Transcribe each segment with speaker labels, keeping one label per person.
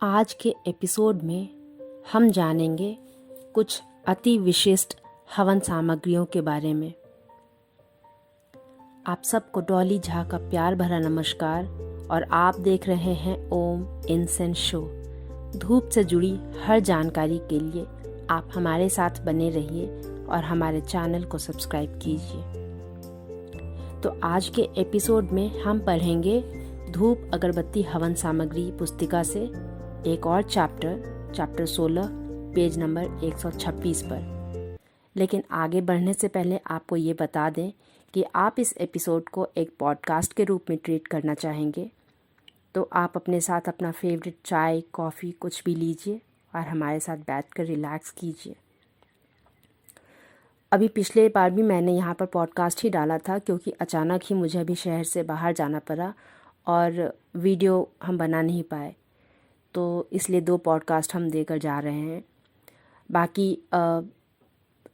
Speaker 1: आज के एपिसोड में हम जानेंगे कुछ अति विशिष्ट हवन सामग्रियों के बारे में। आप सबको डॉली झा का प्यार भरा नमस्कार और आप देख रहे हैं ओम इंसेंस शो। धूप से जुड़ी हर जानकारी के लिए आप हमारे साथ बने रहिए और हमारे चैनल को सब्सक्राइब कीजिए। तो आज के एपिसोड में हम पढ़ेंगे धूप अगरबत्ती हवन सामग्री पुस्तिका से एक और चैप्टर 16 पेज नंबर 126 पर। लेकिन आगे बढ़ने से पहले आपको ये बता दें कि आप इस एपिसोड को एक पॉडकास्ट के रूप में ट्रीट करना चाहेंगे तो आप अपने साथ अपना फेवरेट चाय कॉफ़ी कुछ भी लीजिए और हमारे साथ बैठकर रिलैक्स कीजिए। अभी पिछले बार भी मैंने यहाँ पर पॉडकास्ट ही डाला था क्योंकि अचानक ही मुझे अभी शहर से बाहर जाना पड़ा और वीडियो हम बना नहीं पाए, तो इसलिए 2 पॉडकास्ट हम देकर जा रहे हैं। बाकी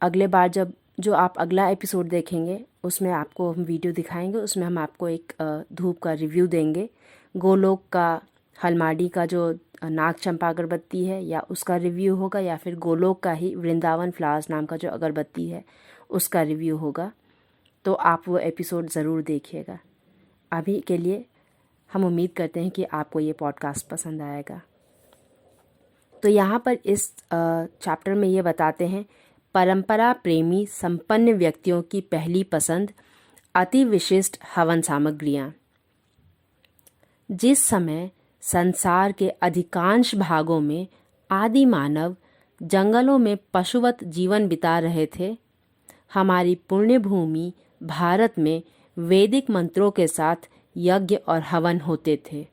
Speaker 1: अगले बार जो आप अगला एपिसोड देखेंगे उसमें आपको हम वीडियो दिखाएंगे। उसमें हम आपको एक धूप का रिव्यू देंगे। गोलोक का हलमाडी का जो नाग चंपा अगरबत्ती है या उसका रिव्यू होगा, या फिर गोलोक का ही वृंदावन फ्लावर्स नाम का जो अगरबत्ती है उसका रिव्यू होगा। तो आप वो एपिसोड ज़रूर देखिएगा। अभी के लिए हम उम्मीद करते हैं कि आपको ये पॉडकास्ट पसंद आएगा। तो यहाँ पर इस चैप्टर में ये बताते हैं परंपरा प्रेमी संपन्न व्यक्तियों की पहली पसंद अति विशिष्ट हवन सामग्रियाँ। जिस समय संसार के अधिकांश भागों में आदि मानव जंगलों में पशुवत जीवन बिता रहे थे, हमारी पुण्य भूमि भारत में वैदिक मंत्रों के साथ यज्ञ और हवन होते थे।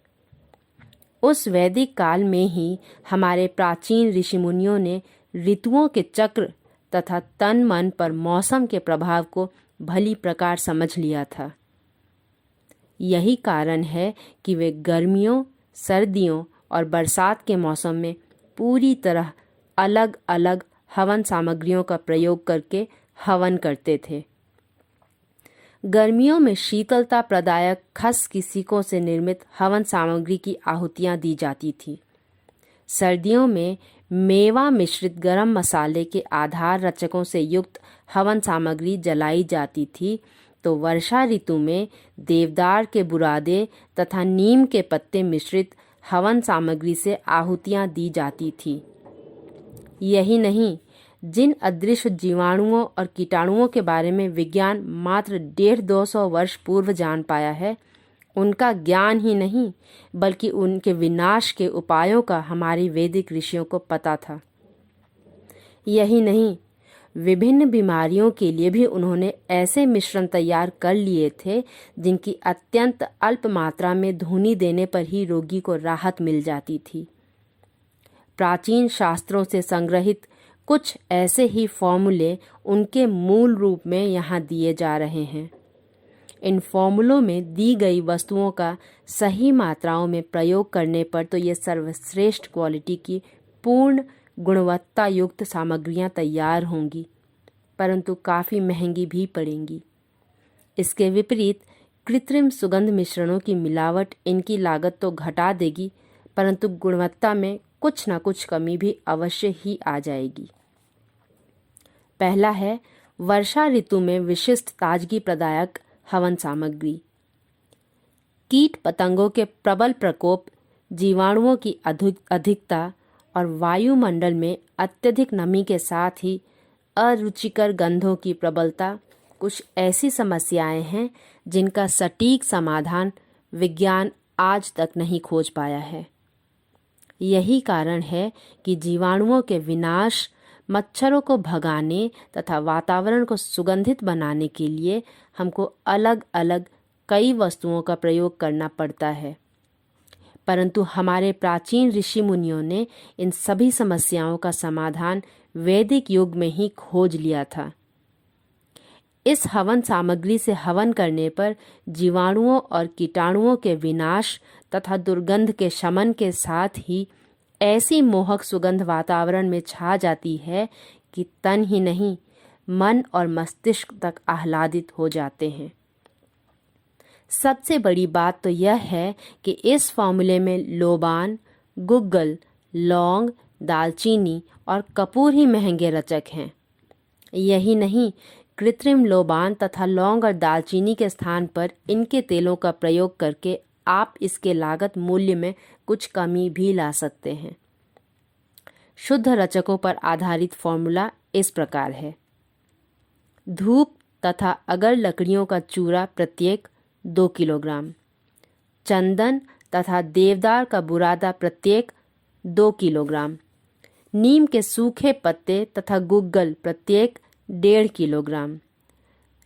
Speaker 1: उस वैदिक काल में ही हमारे प्राचीन ऋषि मुनियों ने ऋतुओं के चक्र तथा तन मन पर मौसम के प्रभाव को भली प्रकार समझ लिया था। यही कारण है कि वे गर्मियों, सर्दियों और बरसात के मौसम में पूरी तरह अलग अलग हवन सामग्रियों का प्रयोग करके हवन करते थे। गर्मियों में शीतलता प्रदायक खस की सीकों से निर्मित हवन सामग्री की आहुतियाँ दी जाती थी। सर्दियों में मेवा मिश्रित गरम मसाले के आधार रचकों से युक्त हवन सामग्री जलाई जाती थी, तो वर्षा ऋतु में देवदार के बुरादे तथा नीम के पत्ते मिश्रित हवन सामग्री से आहुतियाँ दी जाती थी। यही नहीं, जिन अदृश्य जीवाणुओं और कीटाणुओं के बारे में विज्ञान मात्र 150-200 वर्ष पूर्व जान पाया है, उनका ज्ञान ही नहीं बल्कि उनके विनाश के उपायों का हमारी वैदिक ऋषियों को पता था। यही नहीं, विभिन्न बीमारियों के लिए भी उन्होंने ऐसे मिश्रण तैयार कर लिए थे जिनकी अत्यंत अल्प मात्रा में धूनी देने पर ही रोगी को राहत मिल जाती थी। प्राचीन शास्त्रों से संग्रहित कुछ ऐसे ही फॉर्मूले उनके मूल रूप में यहाँ दिए जा रहे हैं। इन फॉर्मूलों में दी गई वस्तुओं का सही मात्राओं में प्रयोग करने पर तो ये सर्वश्रेष्ठ क्वालिटी की पूर्ण गुणवत्ता युक्त सामग्रियाँ तैयार होंगी, परंतु काफ़ी महंगी भी पड़ेंगी। इसके विपरीत कृत्रिम सुगंध मिश्रणों की मिलावट इनकी लागत तो घटा देगी, परंतु गुणवत्ता में कुछ न कुछ कमी भी अवश्य ही आ जाएगी। पहला है वर्षा ऋतु में विशिष्ट ताजगी प्रदायक हवन सामग्री। कीट पतंगों के प्रबल प्रकोप, जीवाणुओं की अधिकता और वायुमंडल में अत्यधिक नमी के साथ ही अरुचिकर गंधों की प्रबलता कुछ ऐसी समस्याएं हैं जिनका सटीक समाधान विज्ञान आज तक नहीं खोज पाया है। यही कारण है कि जीवाणुओं के विनाश, मच्छरों को भगाने तथा वातावरण को सुगंधित बनाने के लिए हमको अलग अलग कई वस्तुओं का प्रयोग करना पड़ता है, परंतु हमारे प्राचीन ऋषि मुनियों ने इन सभी समस्याओं का समाधान वैदिक युग में ही खोज लिया था। इस हवन सामग्री से हवन करने पर जीवाणुओं और कीटाणुओं के विनाश तथा दुर्गंध के शमन के साथ ही ऐसी मोहक सुगंध वातावरण में छा जाती है कि तन ही नहीं मन और मस्तिष्क तक आह्लादित हो जाते हैं। सबसे बड़ी बात तो यह है कि इस फॉर्मूले में लोबान, गुग्गल, लौंग, दालचीनी और कपूर ही महंगे रचक हैं। यही नहीं, कृत्रिम लोबान तथा लौंग और दालचीनी के स्थान पर इनके तेलों का प्रयोग करके आप इसके लागत मूल्य में कुछ कमी भी ला सकते हैं। शुद्ध रचकों पर आधारित फॉर्मूला इस प्रकार है: धूप तथा अगर लकड़ियों का चूरा प्रत्येक 2 किलोग्राम, चंदन तथा देवदार का बुरादा प्रत्येक 2 किलोग्राम, नीम के सूखे पत्ते तथा गुग्गल प्रत्येक 1.5 किलोग्राम,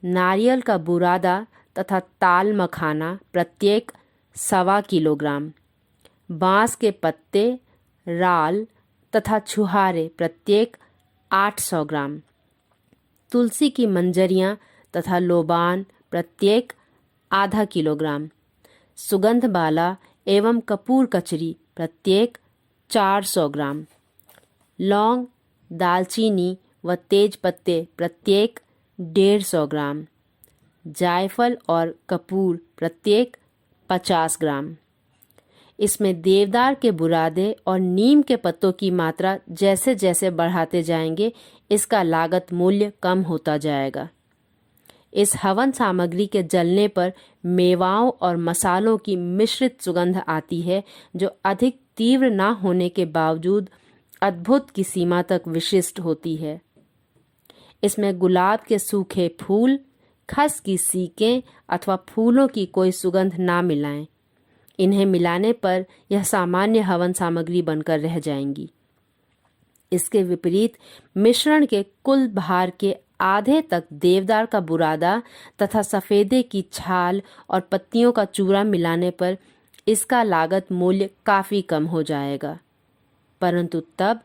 Speaker 1: नारियल का बुरादा तथा ताल मखाना प्रत्येक 1.25 किलोग्राम, बांस के पत्ते, राल तथा छुहारे प्रत्येक 800 ग्राम, तुलसी की मंजरियाँ तथा लोबान प्रत्येक आधा किलोग्राम, सुगंध बाला एवं कपूर कचरी प्रत्येक 400 ग्राम, लौंग, दालचीनी व तेज पत्ते प्रत्येक 150 ग्राम, जायफल और कपूर प्रत्येक 50 ग्राम। इसमें देवदार के बुरादे और नीम के पत्तों की मात्रा जैसे जैसे बढ़ाते जाएंगे, इसका लागत मूल्य कम होता जाएगा। इस हवन सामग्री के जलने पर मेवाओं और मसालों की मिश्रित सुगंध आती है, जो अधिक तीव्र न होने के बावजूद अद्भुत की सीमा तक विशिष्ट होती है। इसमें गुलाब के सूखे फूल, खस की सीकें अथवा फूलों की कोई सुगंध ना मिलाएं। इन्हें मिलाने पर यह सामान्य हवन सामग्री बनकर रह जाएंगी। इसके विपरीत मिश्रण के कुल भार के आधे तक देवदार का बुरादा तथा सफेदे की छाल और पत्तियों का चूरा मिलाने पर इसका लागत मूल्य काफ़ी कम हो जाएगा, परंतु तब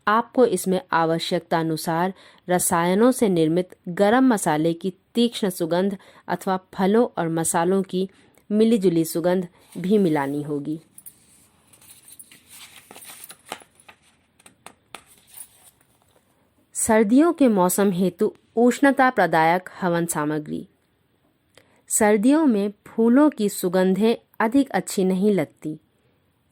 Speaker 1: आपको इसमें आवश्यकता अनुसार रसायनों से निर्मित गरम मसाले की तीक्ष्ण सुगंध अथवा फलों और मसालों की मिलीजुली सुगंध भी मिलानी होगी। सर्दियों के मौसम हेतु उष्णता प्रदायक हवन सामग्री। सर्दियों में फूलों की सुगंधें अधिक अच्छी नहीं लगती।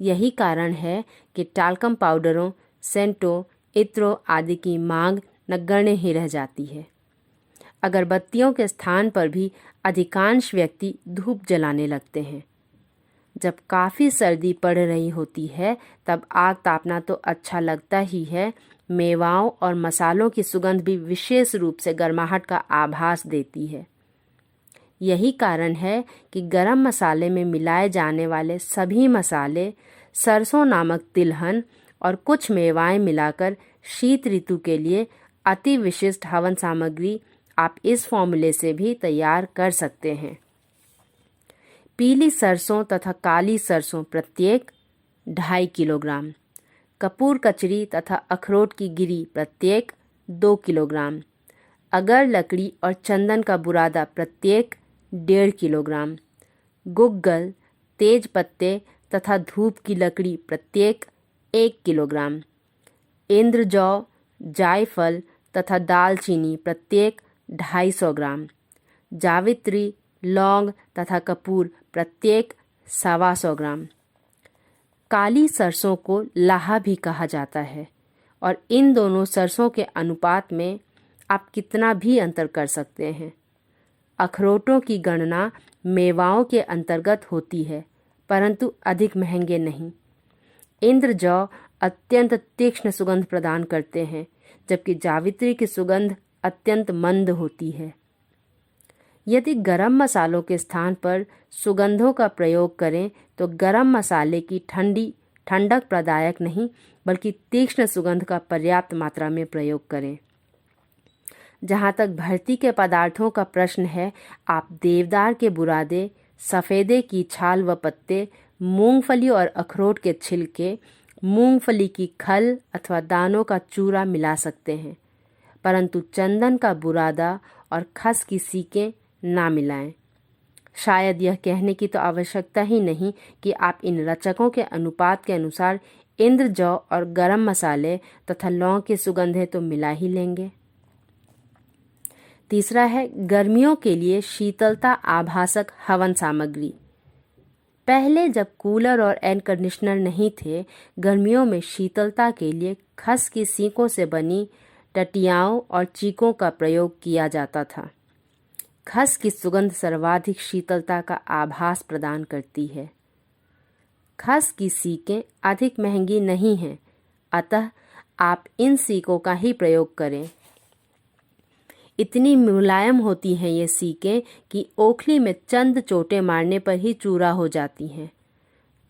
Speaker 1: यही कारण है कि टाल्कम पाउडरों, सेंटों, इत्रों आदि की मांग नगण्य ही रह जाती है। अगरबत्तियों के स्थान पर भी अधिकांश व्यक्ति धूप जलाने लगते हैं। जब काफ़ी सर्दी पड़ रही होती है तब आग तापना तो अच्छा लगता ही है, मेवाओं और मसालों की सुगंध भी विशेष रूप से गर्माहट का आभास देती है। यही कारण है कि गरम मसाले में मिलाए जाने वाले सभी मसाले, सरसों नामक तिलहन और कुछ मेवाएं मिलाकर शीत ऋतु के लिए अति विशिष्ट हवन सामग्री आप इस फॉर्मूले से भी तैयार कर सकते हैं। पीली सरसों तथा काली सरसों प्रत्येक 2.5 किलोग्राम, कपूर कचरी तथा अखरोट की गिरी प्रत्येक 2 किलोग्राम, अगर लकड़ी और चंदन का बुरादा प्रत्येक 1.5 किलोग्राम, गुग्गल, तेज पत्ते तथा धूप की लकड़ी प्रत्येक 1 किलोग्राम, इंद्रजौ, जायफल तथा दालचीनी प्रत्येक 250 ग्राम, जावित्री, लौंग तथा कपूर प्रत्येक 125 ग्राम। काली सरसों को लाहा भी कहा जाता है और इन दोनों सरसों के अनुपात में आप कितना भी अंतर कर सकते हैं। अखरोटों की गणना मेवाओं के अंतर्गत होती है, परंतु अधिक महंगे नहीं। इंद्रजौ अत्यंत तीक्ष्ण सुगंध प्रदान करते हैं, जबकि जावित्री की सुगंध अत्यंत मंद होती है। यदि गरम मसालों के स्थान पर सुगंधों का प्रयोग करें तो गरम मसाले की ठंडक प्रदायक नहीं बल्कि तीक्ष्ण सुगंध का पर्याप्त मात्रा में प्रयोग करें। जहाँ तक भर्ती के पदार्थों का प्रश्न है, आप देवदार के बुरादे, सफ़ेदे की छाल व पत्ते, मूंगफली और अखरोट के छिलके, मूंगफली की खल अथवा दानों का चूरा मिला सकते हैं, परंतु चंदन का बुरादा और खस की सीकें ना मिलाएं। शायद यह कहने की तो आवश्यकता ही नहीं कि आप इन रचकों के अनुपात के अनुसार इंद्रजौ और गरम मसाले तथा लौंग की सुगंधें तो मिला ही लेंगे। तीसरा है गर्मियों के लिए शीतलता आभासक हवन सामग्री। पहले जब कूलर और एयर कंडीशनर नहीं थे, गर्मियों में शीतलता के लिए खस की सीकों से बनी टटियाओं और चीकों का प्रयोग किया जाता था। खस की सुगंध सर्वाधिक शीतलता का आभास प्रदान करती है। खस की सीकें अधिक महंगी नहीं हैं, अतः आप इन सीकों का ही प्रयोग करें। इतनी मुलायम होती हैं ये सीकें कि ओखली में चंद चोटें मारने पर ही चूरा हो जाती हैं।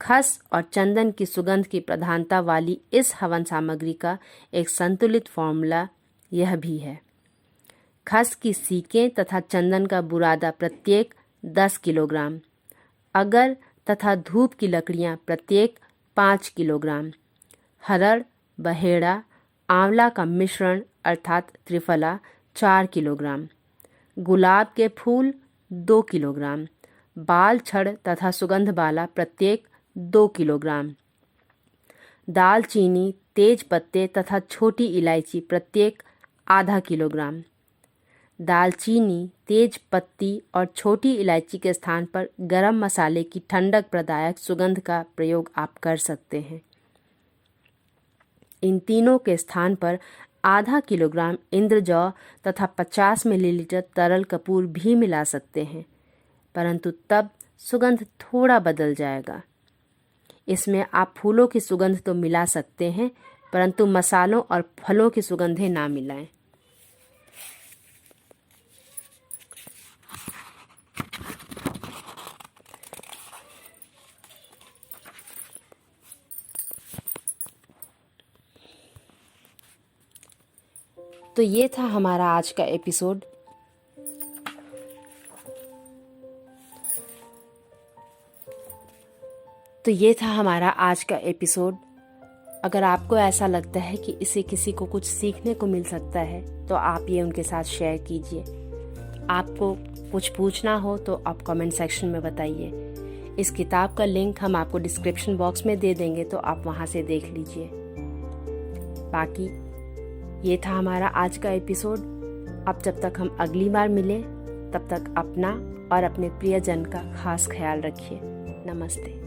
Speaker 1: खस और चंदन की सुगंध की प्रधानता वाली इस हवन सामग्री का एक संतुलित फॉर्मूला यह भी है। खस की सीकें तथा चंदन का बुरादा प्रत्येक 10 किलोग्राम, अगर तथा धूप की लकड़ियाँ प्रत्येक 5 किलोग्राम, हरड़, बहेड़ा, आंवला का मिश्रण अर्थात त्रिफला 4 किलोग्राम, गुलाब के फूल 2 किलोग्राम, बाल छड़ तथा सुगंध बाला प्रत्येक 2 किलोग्राम, दालचीनी, तेज पत्ते तथा छोटी इलायची प्रत्येक आधा किलोग्राम। दालचीनी, तेज पत्ती और छोटी इलायची के स्थान पर गरम मसाले की ठंडक प्रदायक सुगंध का प्रयोग आप कर सकते हैं। इन तीनों के स्थान पर आधा किलोग्राम इंद्रजौ तथा 50 मिलीलीटर तरल कपूर भी मिला सकते हैं, परंतु तब सुगंध थोड़ा बदल जाएगा। इसमें आप फूलों की सुगंध तो मिला सकते हैं, परंतु मसालों और फलों की सुगंधें ना मिलाएं। तो ये था हमारा आज का एपिसोड। अगर आपको ऐसा लगता है कि इससे किसी को कुछ सीखने को मिल सकता है तो आप ये उनके साथ शेयर कीजिए। आपको कुछ पूछना हो तो आप कमेंट सेक्शन में बताइए। इस किताब का लिंक हम आपको डिस्क्रिप्शन बॉक्स में दे देंगे, तो आप वहाँ से देख लीजिए। बाकी ये था हमारा आज का एपिसोड। अब जब तक हम अगली बार मिलें, तब तक अपना और अपने प्रियजन का खास ख्याल रखिए। नमस्ते।